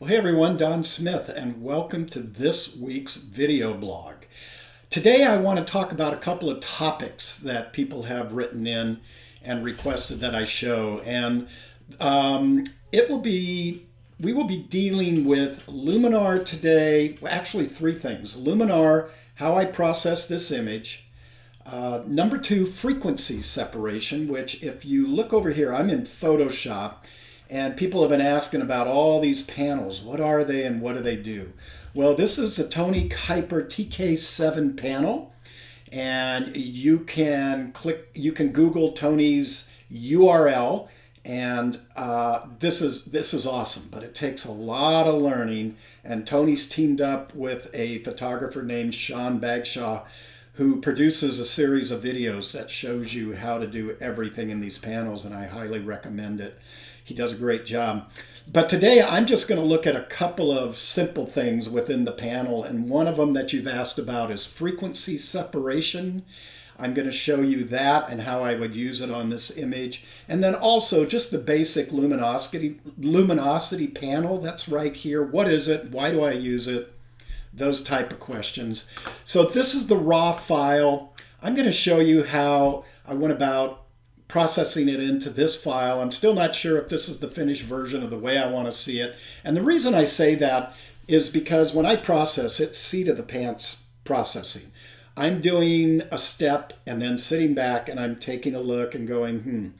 Well, hey everyone, Don Smith, and welcome to this week's video blog. Today I want to talk about a couple of topics that people have written in and requested that I show. And we will be dealing with Luminar today. Well, actually, three things. Luminar, how I process this image. Number two, frequency separation, which if you look over here, I'm in Photoshop. And people have been asking about all these panels. What are they and what do they do? Well, this is the Tony Kuiper TK7 panel. And you can Google Tony's URL. And this is awesome, but it takes a lot of learning. And Tony's teamed up with a photographer named Sean Bagshaw, who produces a series of videos that shows you how to do everything in these panels, and I highly recommend it. He does a great job. But today I'm just going to look at a couple of simple things within the panel, and one of them that you've asked about is frequency separation. I'm going to show you that and how I would use it on this image. And then also just the basic luminosity panel that's right here. What is it? Why do I use it? Those type of questions. So this is the raw file. I'm going to show you how I went about processing it into this file. I'm still not sure if this is the finished version of the way I want to see it. And the reason I say that is because when I process, it's seat of the pants processing. I'm doing a step and then sitting back and I'm taking a look and going,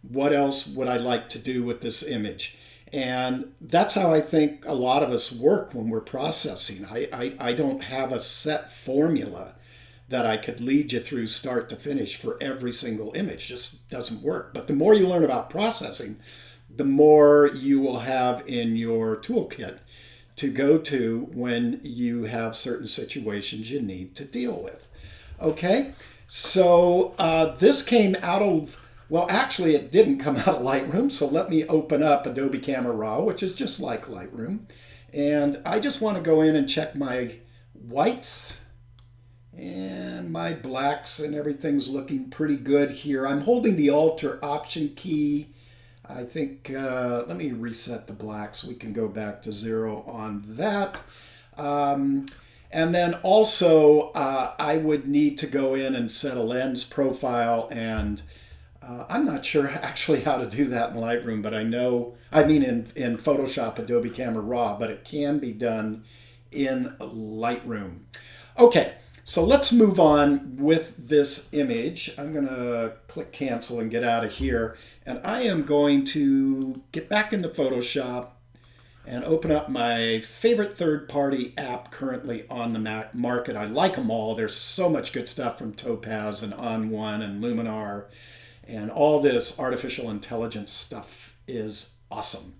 what else would I like to do with this image? And that's how I think a lot of us work when we're processing. I don't have a set formula that I could lead you through start to finish for every single image. Just doesn't work. But the more you learn about processing, the more you will have in your toolkit to go to when you have certain situations you need to deal with. Okay, so this came out of, well, actually it didn't come out of Lightroom, so let me open up Adobe Camera Raw, which is just like Lightroom. And I just want to go in and check my whites and my blacks, and everything's looking pretty good here. I'm holding the Alter Option key. I think, let me reset the blacks. We can go back to 0 on that. And then also, I would need to go in and set a lens profile, and I'm not sure actually how to do that in Lightroom, but in Photoshop, Adobe Camera Raw, but it can be done in Lightroom. Okay. So let's move on with this image. I'm going to click cancel and get out of here. And I am going to get back into Photoshop and open up my favorite third-party app currently on the market. I like them all. There's so much good stuff from Topaz and On1 and Luminar. And all this artificial intelligence stuff is awesome.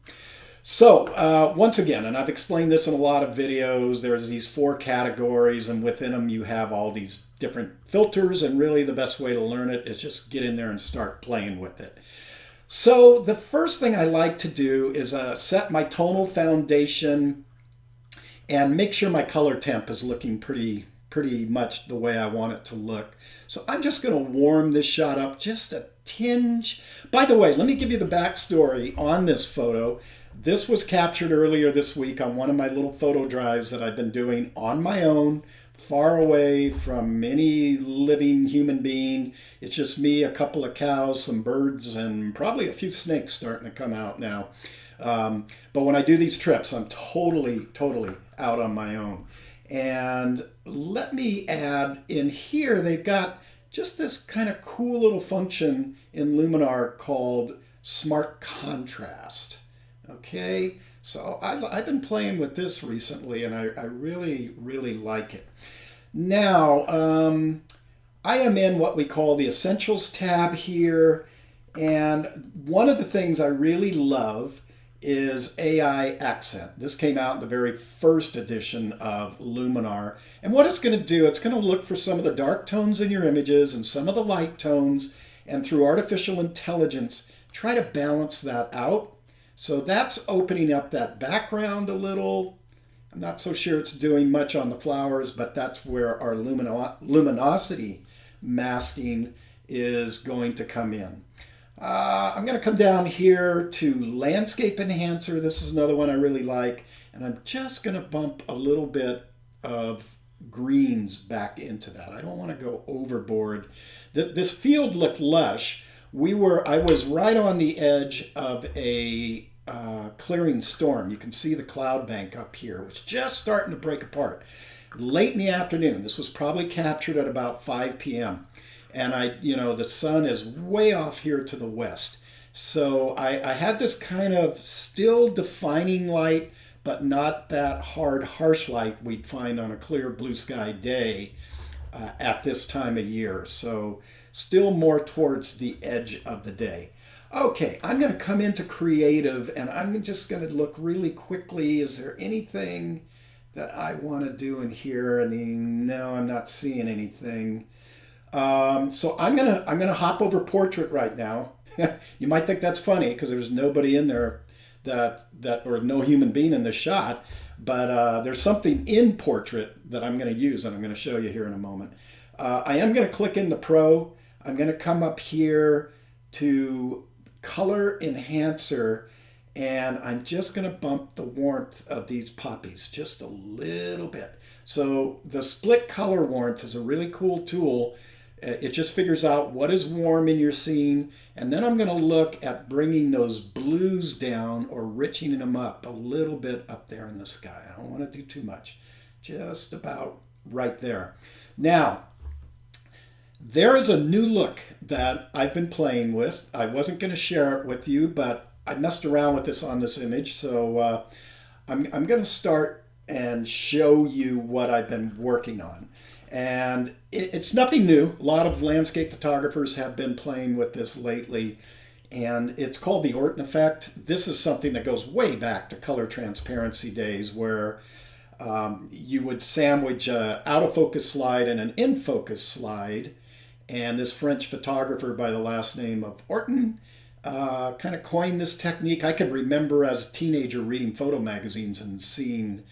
So once again, and I've explained this in a lot of videos, there's these 4 categories, and within them you have all these different filters, and really the best way to learn it is just get in there and start playing with it. So the first thing I like to do is set my tonal foundation and make sure my color temp is looking pretty much the way I want it to look. So I'm just going to warm this shot up just a tinge. By the way, let me give you the backstory on this photo. This was captured earlier this week on one of my little photo drives that I've been doing on my own, far away from any living human being. It's just me, a couple of cows, some birds, and probably a few snakes starting to come out now. But when I do these trips, I'm totally out on my own. And let me add in here, they've got just this kind of cool little function in Luminar called Smart Contrast. Okay, so I've been playing with this recently, and I really like it. Now, I am in what we call the Essentials tab here, and one of the things I really love is AI Accent. This came out in the very first edition of Luminar, and what it's going to do, it's going to look for some of the dark tones in your images and some of the light tones, and through artificial intelligence, try to balance that out. So that's opening up that background a little. I'm not so sure it's doing much on the flowers, but that's where our luminosity masking is going to come in. I'm going to come down here to Landscape Enhancer. This is another one I really like. And I'm just going to bump a little bit of greens back into that. I don't want to go overboard. This field looked lush. I was right on the edge of a clearing storm. You can see the cloud bank up here. It was just starting to break apart. Late in the afternoon. This was probably captured at about 5 p.m. And the sun is way off here to the west. So I had this kind of still defining light, but not that hard, harsh light we'd find on a clear blue sky day at this time of year. So still more towards the edge of the day. Okay, I'm going to come into creative and I'm just going to look really quickly. Is there anything that I want to do in here? No, I'm not seeing anything. So I'm gonna hop over portrait right now. You might think that's funny because there's nobody in there that or no human being in the shot, but there's something in portrait that I'm going to use and I'm going to show you here in a moment. I am going to click into Pro. I'm going to come up here to Color Enhancer and I'm just going to bump the warmth of these poppies just a little bit. So the split color warmth is a really cool tool. It just figures out what is warm in your scene, and then I'm going to look at bringing those blues down or richening them up a little bit up there in the sky. I don't want to do too much, just about right there. Now, there is a new look that I've been playing with. I wasn't going to share it with you, but I messed around with this on this image, so I'm going to start and show you what I've been working on. And it's nothing new. A lot of landscape photographers have been playing with this lately, and it's called the Orton Effect. This is something that goes way back to color transparency days where you would sandwich an out of focus slide and an in focus slide, and this French photographer by the last name of Orton kind of coined this technique. I could remember as a teenager reading photo magazines and seeing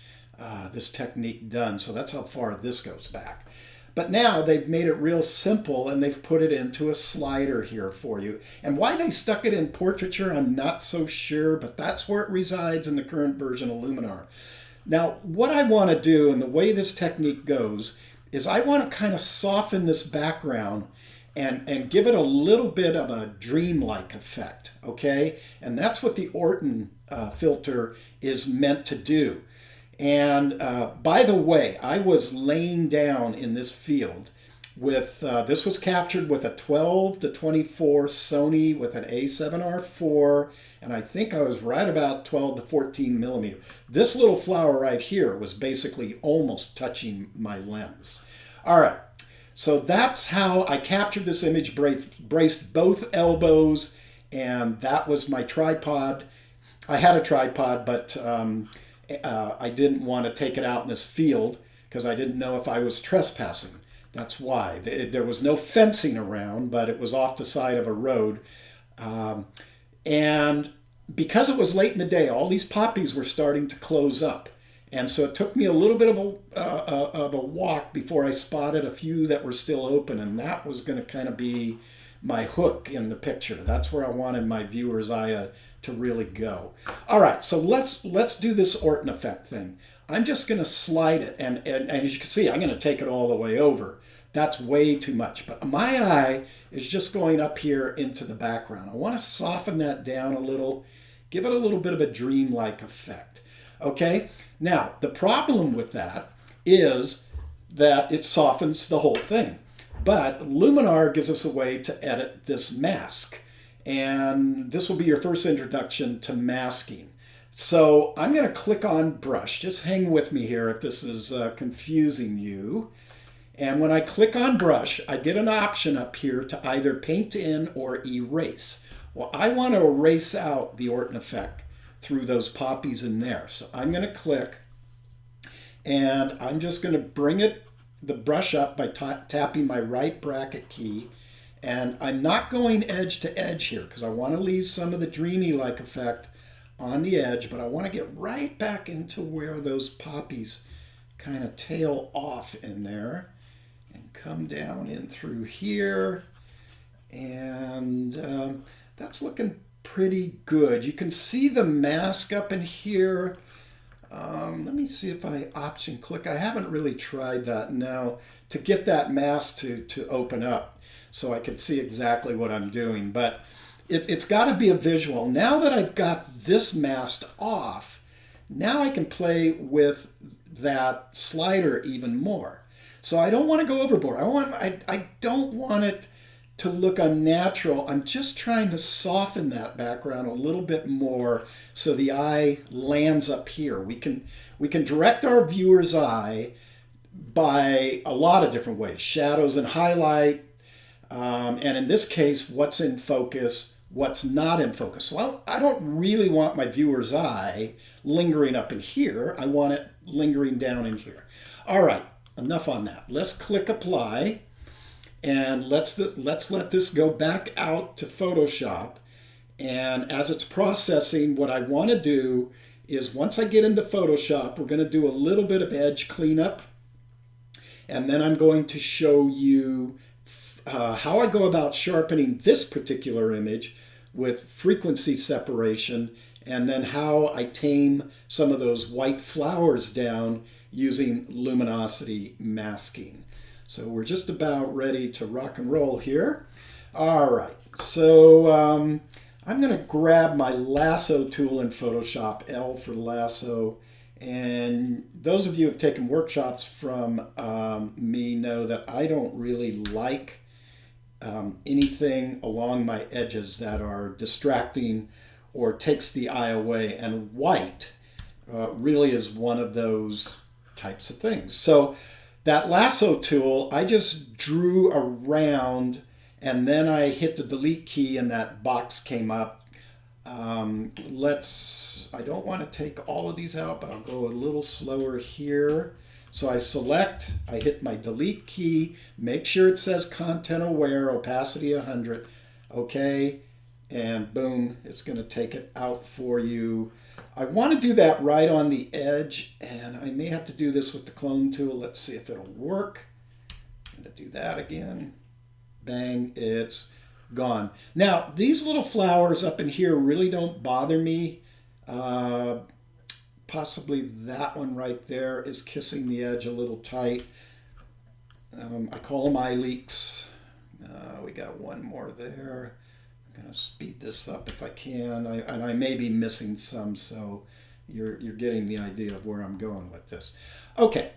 this technique done, so that's how far this goes back. But now they've made it real simple and they've put it into a slider here for you. And why they stuck it in portraiture, I'm not so sure, but that's where it resides in the current version of Luminar. Now, what I want to do and the way this technique goes is I want to kind of soften this background and give it a little bit of a dreamlike effect, okay? And that's what the Orton filter is meant to do. And by the way, I was laying down in this field with, this was captured with a 12 to 24 Sony with an A7R4, and I think I was right about 12 to 14 millimeter. This little flower right here was basically almost touching my lens. All right, so that's how I captured this image, braced both elbows, and that was my tripod. I had a tripod, but I didn't want to take it out in this field because I didn't know if I was trespassing. That's why. There was no fencing around, but it was off the side of a road. And because it was late in the day, all these poppies were starting to close up. And so it took me a little bit of a walk before I spotted a few that were still open, and that was going to kind of be my hook in the picture. That's where I wanted my viewer's eye to really go. All right, so let's do this Orton Effect thing. I'm just going to slide it, and as you can see, I'm going to take it all the way over. That's way too much, but my eye is just going up here into the background. I want to soften that down a little, give it a little bit of a dreamlike effect. Okay, now the problem with that is that it softens the whole thing, but Luminar gives us a way to edit this mask. And this will be your first introduction to masking. So I'm going to click on brush. Just hang with me here if this is confusing you. And when I click on brush, I get an option up here to either paint in or erase. Well, I want to erase out the Orton Effect through those poppies in there. So I'm going to click, and I'm just going to bring the brush up by tapping my right bracket key. And I'm not going edge to edge here because I want to leave some of the dreamy-like effect on the edge, but I want to get right back into where those poppies kind of tail off in there and come down in through here. And that's looking pretty good. You can see the mask up in here. Let me see if I option click. I haven't really tried that now to get that mask to open up so I can see exactly what I'm doing. But it's got to be a visual. Now that I've got this masked off, now I can play with that slider even more. So I don't want to go overboard. I don't want it to look unnatural. I'm just trying to soften that background a little bit more so the eye lands up here. We can direct our viewer's eye by a lot of different ways. Shadows and highlight, and in this case, what's in focus, what's not in focus. Well, I don't really want my viewer's eye lingering up in here. I want it lingering down in here. All right, enough on that. Let's click apply. And let's let this go back out to Photoshop. And as it's processing, what I want to do is once I get into Photoshop, we're going to do a little bit of edge cleanup. And then I'm going to show you how I go about sharpening this particular image with frequency separation, and then how I tame some of those white flowers down using luminosity masking. So we're just about ready to rock and roll here. All right, so I'm going to grab my lasso tool in Photoshop, L for lasso. And those of you who have taken workshops from me know that I don't really like anything along my edges that are distracting or takes the eye away. And white really is one of those types of things. So that lasso tool, I just drew around and then I hit the delete key and that box came up. I don't want to take all of these out, but I'll go a little slower here. So I select, I hit my delete key, make sure it says content aware, opacity 100, okay, and boom, it's going to take it out for you. I want to do that right on the edge, and I may have to do this with the clone tool. Let's see if it'll work. I'm going to do that again. Bang, it's gone. Now, these little flowers up in here really don't bother me. Possibly that one right there is kissing the edge a little tight. I call them eye leaks. We got one more there. I'm going to speed this up if I can, and I may be missing some, so you're getting the idea of where I'm going with this. Okay,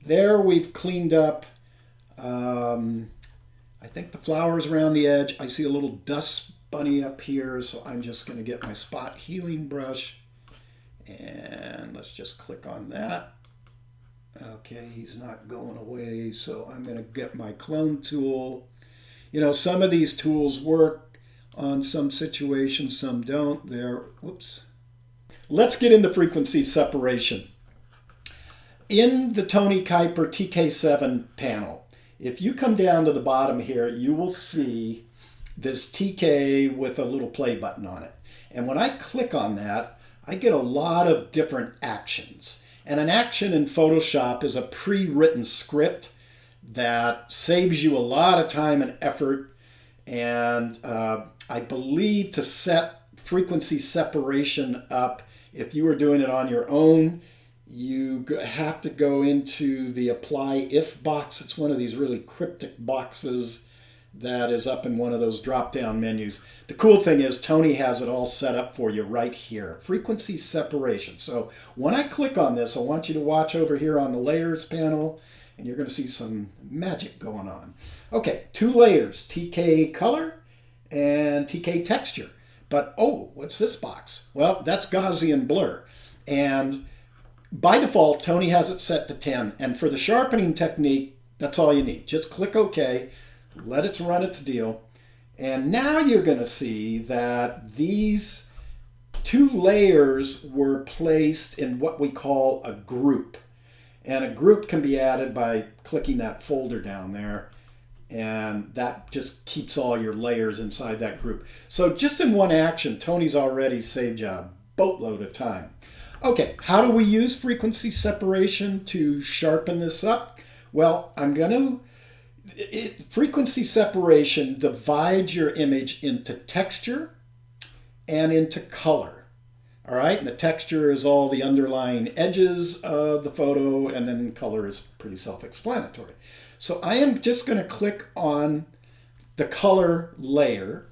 there we've cleaned up. I think the flowers around the edge. I see a little dust bunny up here, so I'm just going to get my spot healing brush, and let's just click on that. Okay, he's not going away, so I'm going to get my clone tool. You know, some of these tools work on some situations, some don't. There, whoops. Let's get into frequency separation. In the Tony Kuiper TK7 panel, if you come down to the bottom here, you will see this TK with a little play button on it. And when I click on that, I get a lot of different actions. And an action in Photoshop is a pre-written script that saves you a lot of time and effort. And I believe to set frequency separation up, if you were doing it on your own, you have to go into the apply if box. It's one of these really cryptic boxes that is up in one of those drop-down menus. The cool thing is Tony has it all set up for you right here. Frequency separation. So when I click on this, I want you to watch over here on the layers panel, and you're going to see some magic going on. Okay, two layers, TK color and TK texture. But oh, what's this box? Well, that's Gaussian blur. And by default, Tony has it set to 10. And for the sharpening technique, that's all you need. Just click OK, let it run its deal. And now you're going to see that these two layers were placed in what we call a group. And a group can be added by clicking that folder down there. And that just keeps all your layers inside that group. So just in one action, Tony's already saved you a boatload of time. Okay, how do we use frequency separation to sharpen this up? Well, I'm going to frequency separation divides your image into texture and into color. All right, and the texture is all the underlying edges of the photo, and then color is pretty self-explanatory. So I am just going to click on the color layer,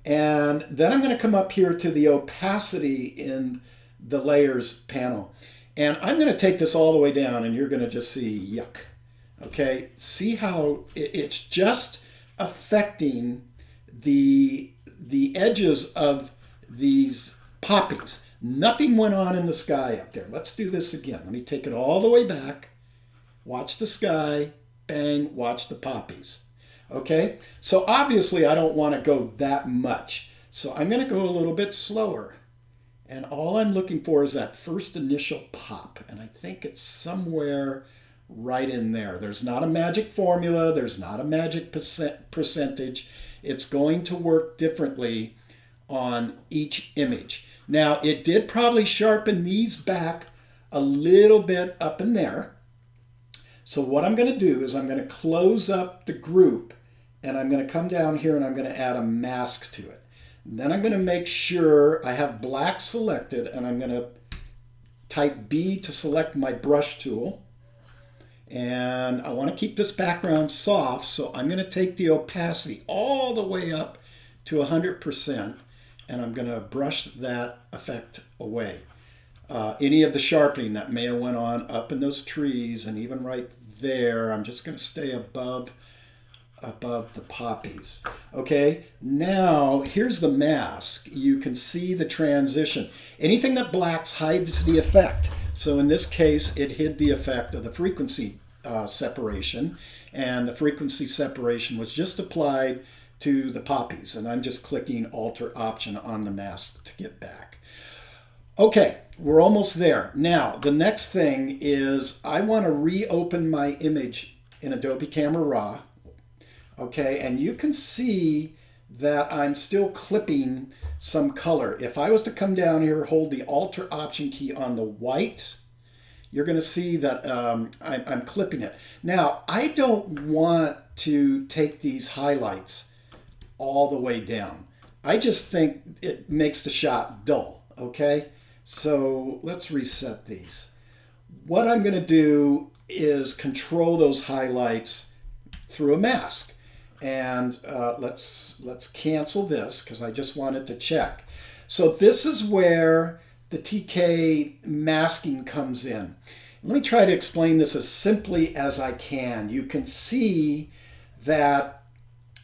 and then I'm going to come up here to the opacity in the layers panel. And I'm going to take this all the way down, and you're going to just see yuck. Okay, see how it's just affecting the edges of these poppies. Nothing went on in the sky up there. Let's do this again. Let me take it all the way back. Watch the sky. Bang, watch the poppies. Okay, so obviously I don't want to go that much. So I'm going to go a little bit slower. And all I'm looking for is that first initial pop. And I think it's somewhere right in there. There's not a magic formula. There's not a magic percentage. It's going to work differently on each image. Now, it did probably sharpen these back a little bit up in there. So what I'm going to do is I'm going to close up the group, and I'm going to come down here and I'm going to add a mask to it. And then I'm going to make sure I have black selected, and I'm going to type B to select my brush tool. And I want to keep this background soft, so I'm going to take the opacity all the way up to 100%, and I'm going to brush that effect away. Any of the sharpening that may have went on up in those trees, and even right there, I'm just going to stay above the poppies. Okay, now here's the mask. You can see the transition. Anything that blacks hides the effect. So in this case, it hid the effect of the frequency separation, and the frequency separation was just applied to the poppies, and I'm just clicking Alter Option on the mask to get back. Okay, we're almost there. Now, the next thing is I want to reopen my image in Adobe Camera Raw. Okay, and you can see that I'm still clipping some color. If I was to come down here, hold the Alter Option key on the white, you're going to see that I'm clipping it. Now, I don't want to take these highlights all the way down. I just think it makes the shot dull, okay? So let's reset these. What I'm going to do is control those highlights through a mask. And let's cancel this because I just wanted to check. So this is where the TK masking comes in. Let me try to explain this as simply as I can. You can see that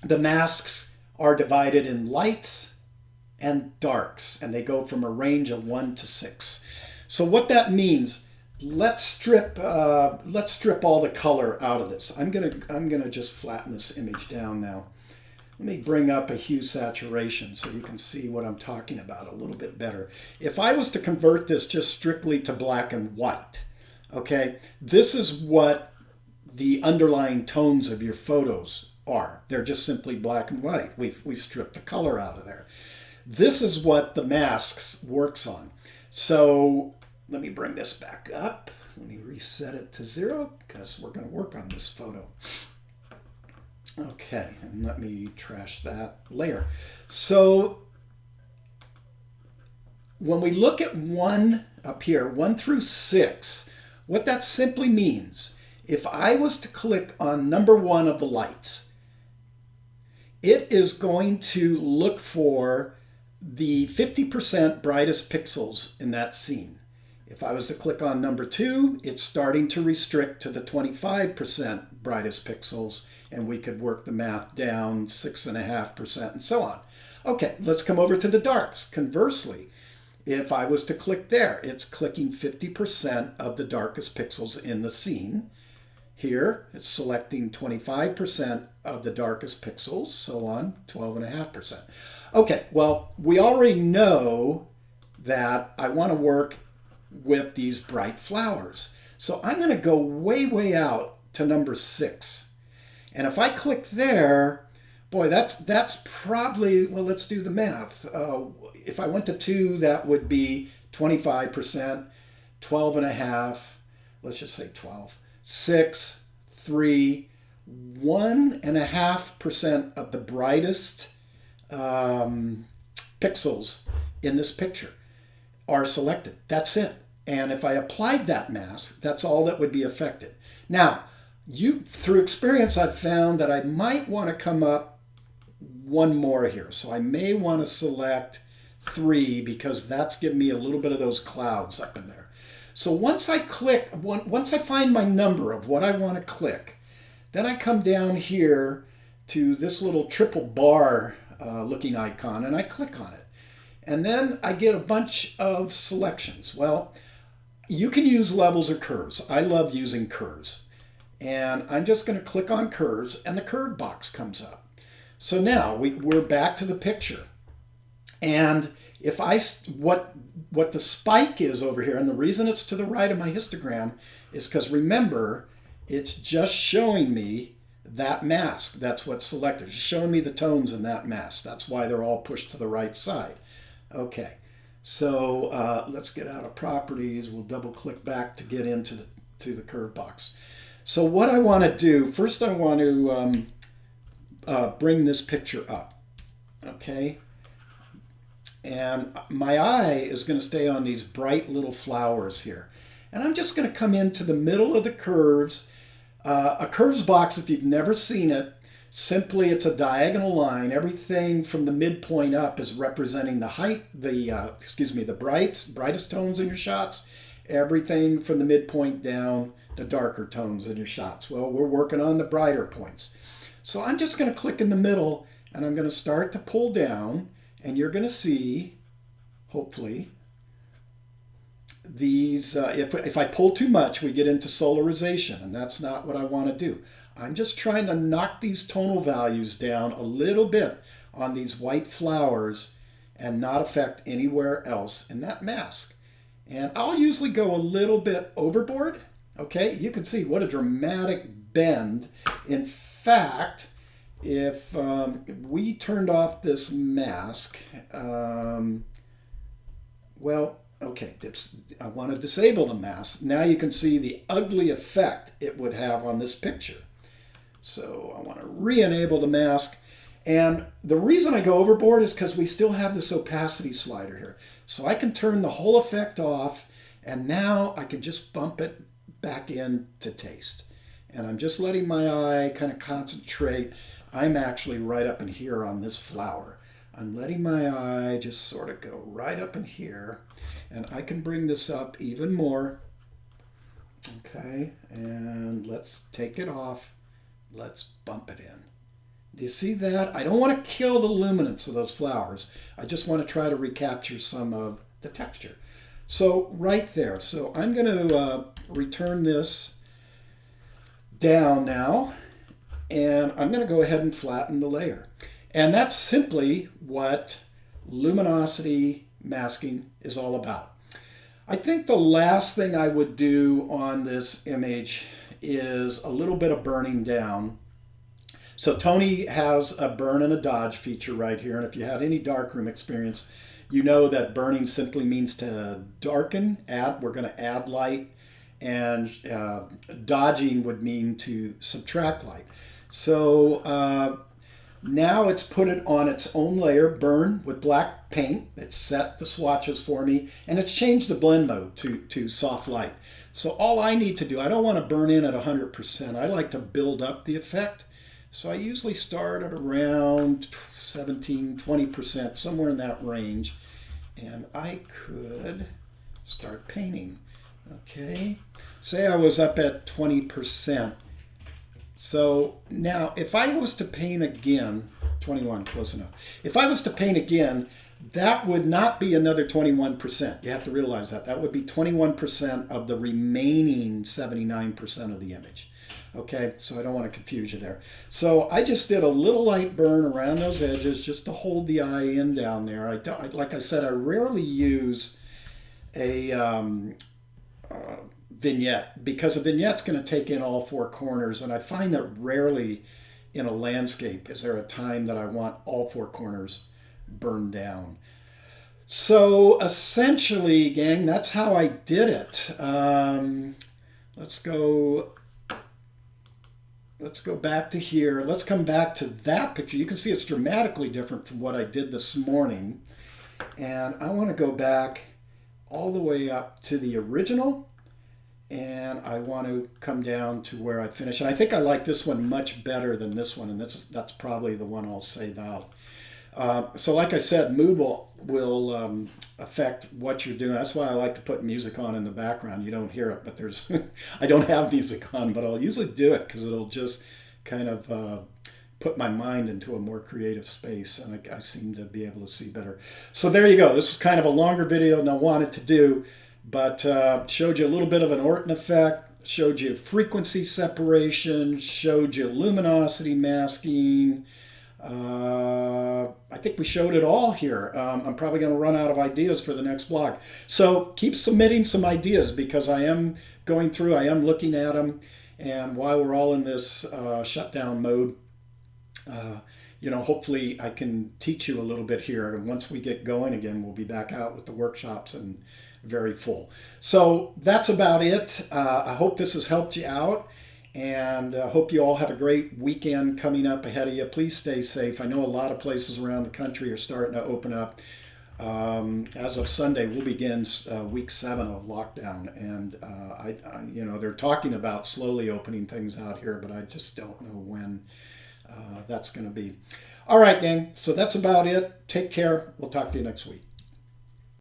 the masks are divided in lights and darks, and they go from a range of 1 to 6. So what that means, let's strip all the color out of this. I'm gonna just flatten this image down now. Let me bring up a hue saturation so you can see what I'm talking about a little bit better. If I was to convert this just strictly to black and white, okay, this is what the underlying tones of your photos are. They're just simply black and white. We've stripped the color out of there. This is what the masks works on. So let me bring this back up. Let me reset it to 0 because we're going to work on this photo. Okay, and let me trash that layer. So when we look at 1 up here, 1 through 6, what that simply means, if I was to click on number 1 of the lights, it is going to look for the 50% brightest pixels in that scene. If I was to click on number 2, it's starting to restrict to the 25% brightest pixels, and we could work the math down 6.5% and so on. Okay, let's come over to the darks. Conversely, if I was to click there, it's clicking 50% of the darkest pixels in the scene. Here, it's selecting 25% of the darkest pixels, so on, 12.5%. Okay, well, we already know that I want to work with these bright flowers. So I'm going to go way, way out to number 6. And if I click there, boy, that's probably, well, let's do the math. If I went to 2, that would be 25%, 12.5, let's just say 12. 6, 3, 1.5% of the brightest pixels in this picture are selected. That's it. And if I applied that mask, that's all that would be affected. Now, through experience, I've found that I might want to come up one more here. So I may want to select 3 because that's giving me a little bit of those clouds up in there. So once I find my number of what I want to click, then I come down here to this little triple bar looking icon and I click on it. And then I get a bunch of selections. Well, you can use levels or curves. I love using curves. And I'm just going to click on curves and the curve box comes up. So now we're back to the picture. And if what the spike is over here, and the reason it's to the right of my histogram is because remember, it's just showing me that mask. That's what's selected. It's showing me the tones in that mask. That's why they're all pushed to the right side. Okay. So let's get out of properties. We'll double click back to get into the curve box. So what I want to do, first I want to bring this picture up, okay? And my eye is going to stay on these bright little flowers here. And I'm just going to come into the middle of the curves. A curves box, if you've never seen it, simply it's a diagonal line. Everything from the midpoint up is representing the height, the brightest tones in your shots. Everything from the midpoint down, the darker tones in your shots. Well, we're working on the brighter points. So I'm just going to click in the middle and I'm going to start to pull down and you're going to see, hopefully, these, if I pull too much, we get into solarization and that's not what I want to do. I'm just trying to knock these tonal values down a little bit on these white flowers and not affect anywhere else in that mask. And I'll usually go a little bit overboard. Okay, you can see what a dramatic bend. In fact, if we turned off this mask, well, okay, I want to disable the mask. Now you can see the ugly effect it would have on this picture. So I want to re-enable the mask. And the reason I go overboard is because we still have this opacity slider here. So I can turn the whole effect off and now I can just bump it back in to taste. And I'm just letting my eye kind of concentrate. I'm actually right up in here on this flower. I'm letting my eye just sort of go right up in here and I can bring this up even more. Okay, and let's take it off. Let's bump it in. Do you see that? I don't want to kill the luminance of those flowers. I just want to try to recapture some of the texture. So right there. So I'm going to return this down now. And I'm going to go ahead and flatten the layer. And that's simply what luminosity masking is all about. I think the last thing I would do on this image is a little bit of burning down. So Tony has a burn and a dodge feature right here. And if you had any darkroom experience, you know that burning simply means to darken, we're going to add light, and dodging would mean to subtract light. So now it's put it on its own layer, burn with black paint. It's set the swatches for me, and it's changed the blend mode to soft light. So all I need to do, I don't want to burn in at 100%. I like to build up the effect. So I usually start at around 17, 20%, somewhere in that range. And I could start painting. Okay, say I was up at 20%. So now if I was to paint again, 21, close enough. If I was to paint again, that would not be another 21%. You have to realize that. That would be 21% of the remaining 79% of the image. Okay, so I don't want to confuse you there. So I just did a little light burn around those edges just to hold the eye in down there. Like I said, I rarely use a vignette because a vignette's going to take in all 4 corners, and I find that rarely in a landscape is there a time that I want all 4 corners burned down. So essentially, gang, that's how I did it. Let's go let's go back to here. Let's come back to that picture. You can see it's dramatically different from what I did this morning. And I want to go back all the way up to the original. And I want to come down to where I finished. And I think I like this one much better than this one. And that's probably the one I'll save out. So like I said, mood will affect what you're doing. That's why I like to put music on in the background. You don't hear it, but there's I don't have music on, but I'll usually do it because it'll just kind of put my mind into a more creative space, and I seem to be able to see better. So there you go. This is kind of a longer video than I wanted to do, but showed you a little bit of an Orton effect, showed you frequency separation, showed you luminosity masking. I think we showed it all here. I'm probably going to run out of ideas for the next blog. So keep submitting some ideas because I am going through, I am looking at them. And while we're all in this shutdown mode, hopefully I can teach you a little bit here. And once we get going again, we'll be back out with the workshops and very full. So that's about it. I hope this has helped you out. And hope you all have a great weekend coming up ahead of you. Please stay safe. I know a lot of places around the country are starting to open up. As of Sunday, we'll begin week 7 of lockdown. And, they're talking about slowly opening things out here, but I just don't know when that's going to be. All right, gang. So that's about it. Take care. We'll talk to you next week.